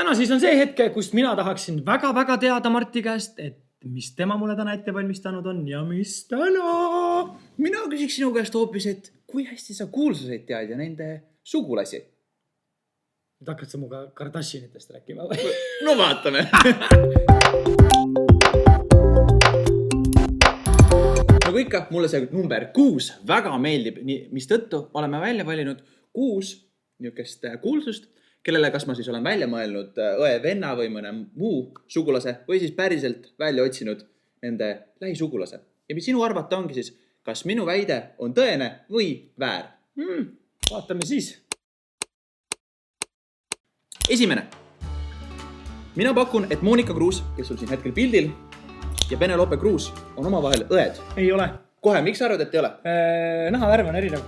täna siis on see hetk, kus mina tahaksin väga-väga teada Marti käest, et mis tema mulle täna ette valmistanud on ja mis täna. Mina küsiks sinu käest hoopis, et kui hästi sa kuulsuseid tead ja nende sugulasi? Nüüd hakkad sa muga Kardashianitest rääkima või? No vaatame. Nagu ikka, mulle see number 6 väga meeldib, mis tõttu oleme välja valinud 6 niukest kuulsust, kellele kas ma siis olen välja mõelnud õe, venna või mõne muu sugulase või siis päriselt välja otsinud nende lähisugulase. Ja mis sinu arvata ongi siis, kas minu väide on tõene või väär? Vaatame siis. Esimene. Mina pakun, et Monika Kruus, kes sul siin hetkel pildil, ja Penelope Kruus on omavahel õed. Ei ole. Kohe, miks sa arvad, et ei ole? Nahavärv on erinev.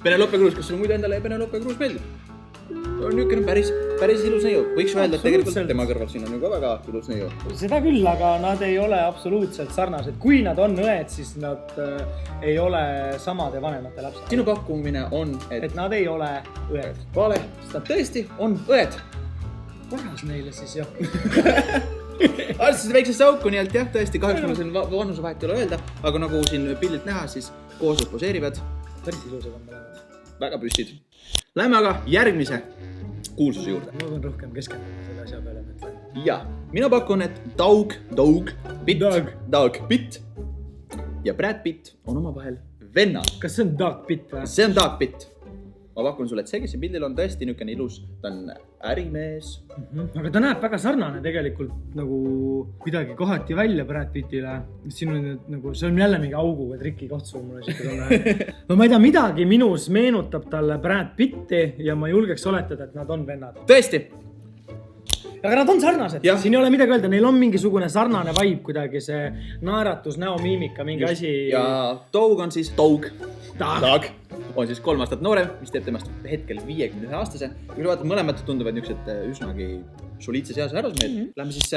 Penelope Kruus, kas sul muidu endale Penelope Kruus meeldib? On niisugune päris ilus neiu. Võiks öelda, et tegelikult tema kõrval siin on ju ka väga ilus neiu. Seda küll, aga nad ei ole absoluutselt sarnased. Kui nad on õed, siis nad ei ole samade vanemate lapsed. Sinu pakkumine on, et nad ei ole õed. Vale, sest nad tõesti on õed. Korras neile siis jah. Arvasid väiksesse auku, nii et jah, tõesti, kahjuks mulle siin vanuse vahet ei ole öelda, aga nagu siin pildilt näha, siis koos poseerivad. Päris ilusad on mõlemad. Väga püstid. Lähme aga järgmise kuulsuse juurde. Ma võin rohkem keskenduda selle asja peale mõtlen. Ja, mina pakun, et Doug Pitt ja Brad Pitt on omavahel vennad. Kas see on Doug Pitt või? See on Doug Pitt. Ma pakun sulle, et see, kes siin pildil on tõesti niisugune ilus, ta on ärimees. Aga ta näeb väga sarnane tegelikult nagu kuidagi kohati välja Brad Pittile. Siin on nagu, see on jälle mingi auguga triki kohtsu mulle siuke. No ma ei tea, midagi minus meenutab talle Brad Pitti ja ma julgeks oletada, et nad on vennad. Tõesti. Aga nad on sarnased. Ja. Siin ei ole midagi öelda, neil on mingisugune sarnane vibe kuidagi, see naeratus, näomiimika, mingi Just. asi. Ja Doug on siis Doug on siis 3 aastat noorem, mis teeb temast hetkel 51 aastase. Kui vaatad, mõlemad tunduvad niisugused üsnagi soliidse seas härrasmehed. Lähme siis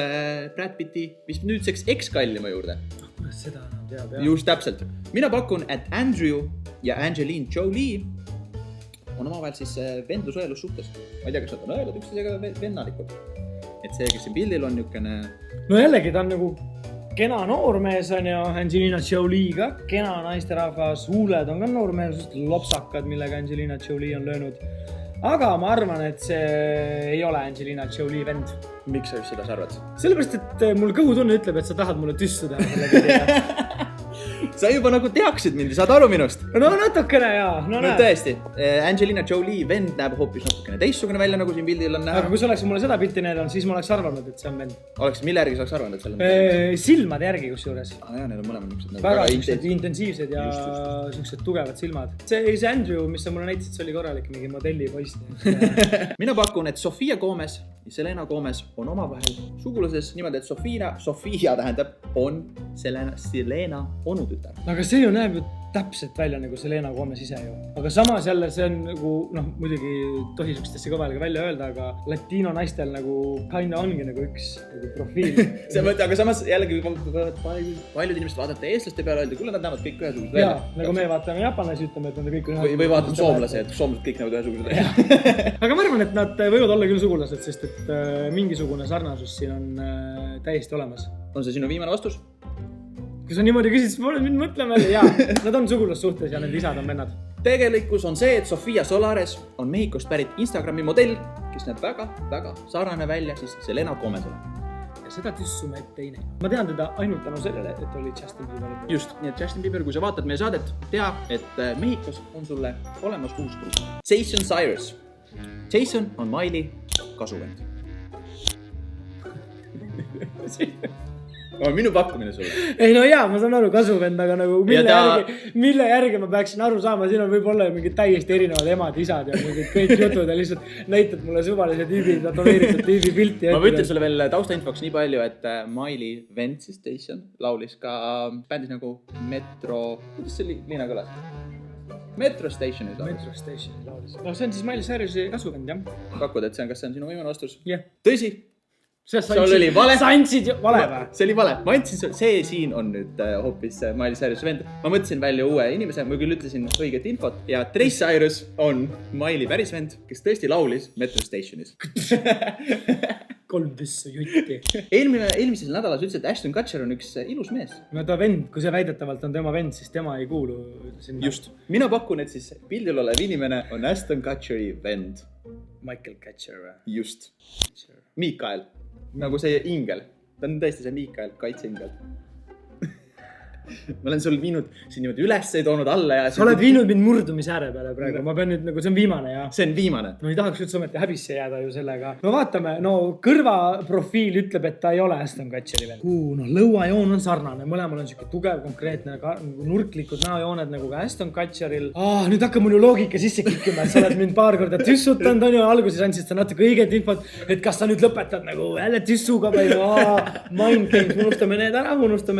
Brad Pitti, mis nüüdseks ekskallima juurde. Kuidas seda enam teab, jah? Just täpselt. Mina pakun, et Andrew ja Angelina Jolie on omavahel siis vendlusõelus suhtes. Ma ei tea, kas nad on õelad üksteisega vennalikud. Et see, kes siin pildil on niisugune... No jällegi, ta on nagu kena noormees on ja Angelina Jolie ka kena naisterahvas, huuled on ka noormees, lopsakad, millega Angelina Jolie on löönud. Aga ma arvan, et see ei ole Angelina Jolie vend. Miks sa just seda arvad? Sellepärast, et mul kõhutunne ütleb, et sa tahad mulle tüssu teha selle pildiga. Sa juba nagu teaksid mind, saad aru minust? No natukene jaa. No tõesti, Angelina Jolie vend näeb hoopis natukene teistsugune välja, nagu siin pildil on näha. Aga kui sa oleks mulle seda pilti näidanud, siis ma oleks arvanud, et see on vend. Oleks, mille järgi sa oleks arvanud, et seal on? Silmade järgi kus juures. Jah, need on mõlemad niisugused. Väga intensiivsed ja niisugused tugevad silmad. See Andrew, mis sa mulle näitasid, see oli korralik mingi modelli poist. Mina pakun, et Sofia Gomez ja Selena Gomez on omavahel suguluses niimoodi, et Sofia tähendab on Selena onutütar. Aga see ju näeb ju täpselt välja nagu Selena Gomez ise ju. Aga samas jälle see on nagu, muidugi tohi sükstesse kõvaliga välja öelda, aga latino naistel nagu kinda ongi nagu üks nagu profiil. Aga samas jällegi paljud inimesed vaadata eestlaste peale öelda, kuule nad näevad kõik ühesugused välja. Jaa, nagu me vaatame japanlasi, ütleme, et nad kõik ühesugused. Või vaatame soomlased, soomlased kõik näevad ühesugused välja. Aga ma arvan, et nad võivad olla küll sugulased, sest et mingisugune sarnasus siin on täiesti olemas. On see sinu viimane vastus? Kui sa niimoodi küsid, siis ma olen nüüd mõtlema, et jaa, nad on sugulassuhtes ja need isad on vennad. Tegelikkus on see, et Sofia Solares on Mehhikost pärit Instagrami modell, kes näeb väga sarnane välja siis Selena Gomezele. Ja seda tüssu me ette ei näe. Ma tean teda ainult tänu sellele, et oli Justin Bieber. Just, nii et Justin Bieber, kui sa vaatad meie saadet, tea, et Mehhikos on sulle olemas uus kruus. Jason Cyrus. Jason on Miley kasuvend. Minu pakkumine sulle. Ei no jaa, ma saan aru kasuvend, aga nagu mille järgi ma peaksin aru saama, siin on võib-olla mingid täiesti erinevad emad, isad ja mingid kõik jutud ja lihtsalt näitad mulle suvalise tüübi, tatoveeritud tüübi pilti. Ma võtlen sulle veel taustainfoks nii palju, et Miley vend siis Station laulis ka bändis nagu Metro, kuidas see liina kõlas? Metro Stationis laulis. No see on siis Miley Cyrusi kasuvend, jah. Pakud, et kas see on sinu viimane vastus? Jah. Tõsi, sul oli vale. Sa andsid vale või? See oli vale. Ma andsin sulle, see siin on nüüd hoopis Miley Cyrus vend. Ma mõtlesin välja uue inimese, ma küll ütlesin õiget infot ja Trace Cyrus on Miley päris vend, kes tõesti laulis Metro Stationis. 3 pissu jutti. Eelmises nädalas ütles, et Ashton Kutcher on üks ilus mees. No ta vend, kui see väidetavalt on tema vend, siis tema ei kuulu sinna. Just. Mina pakun, et siis pildil olev inimene on Ashton Kutcheri vend. Michael Kutcher või? Just. Mikael. Nagu see ingel. Ta on tõesti see Mikael, kaitseingel. Ma olen sul viinud siin niimoodi üles ei toonud alla ja... Sa oled viinud mind murdumise ääre peale praegu. Ma pean nüüd, nagu see on viimane ja... See on viimane. No ei tahaks üldse ometi häbisse jääda ju sellega. No vaatame, no kõrvaprofiil ütleb, et ta ei ole Ashton Kutcheri veel. No lõuajoon on sarnane. Mõlemal on siuke tugev, konkreetne, nurklikud näojooned nagu ka Ashton Kutcheril. Nüüd hakkab mul ju loogika sisse kikkima, et sa oled mind paar korda tüssutanud, on ju. Alguses andsid sa natuke õiget infot, et kas sa nüüd lõpetad nagu jälle tüssuga või mind games. Unustame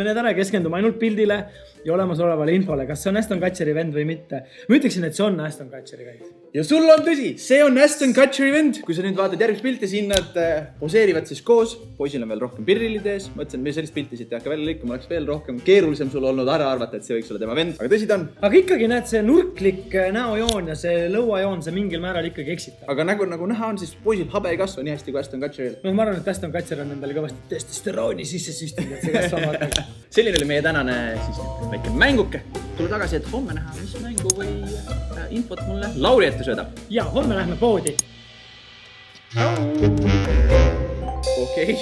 need ära, keskendume ainult pildile ja olemasolevale infole, kas see on Ashton Kutcheri vend või mitte. Ma ütleksin, et see on Ashton Kutcheri vend. Ja sul on tõsi, see on Ashton Kutcheri vend. Kui sa nüüd vaatad järgmist pilti, siin nad poseerivad siis koos. Poisil on veel rohkem pirrilid ees. Mõtlesin, et me sellist pilti siit ei hakka välja lõikama, oleks veel rohkem keerulisem sul olnud ära arvata, et see võiks olla tema vend. Aga tõsi ta on. Aga ikkagi näed, see nurklik näojoon ja see lõuajoon, see mingil määral ikkagi eksitab. Aga nagu näha on, siis poisil habe ei kasva nii hästi kui Ashton Kutcheril. No ma arvan, et Ashton Kutcher on endale kõvasti testosterooni sisse süstinud, et see kasvab. Selline oli meie tänane siis väike mänguke. Tule tagasi, et homme näha, mis mängu või infot mulle Lauri ette söödab. Ja, homme lähme poodi. Okei.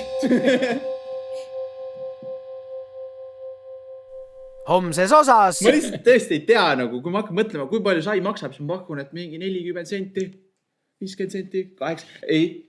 Homses osas. Ma lihtsalt tõesti ei tea, nagu, kui ma hakkan mõtlema, kui palju sai maksab, siis ma pakun, et mingi 40 senti, 50 senti, 8. Ei,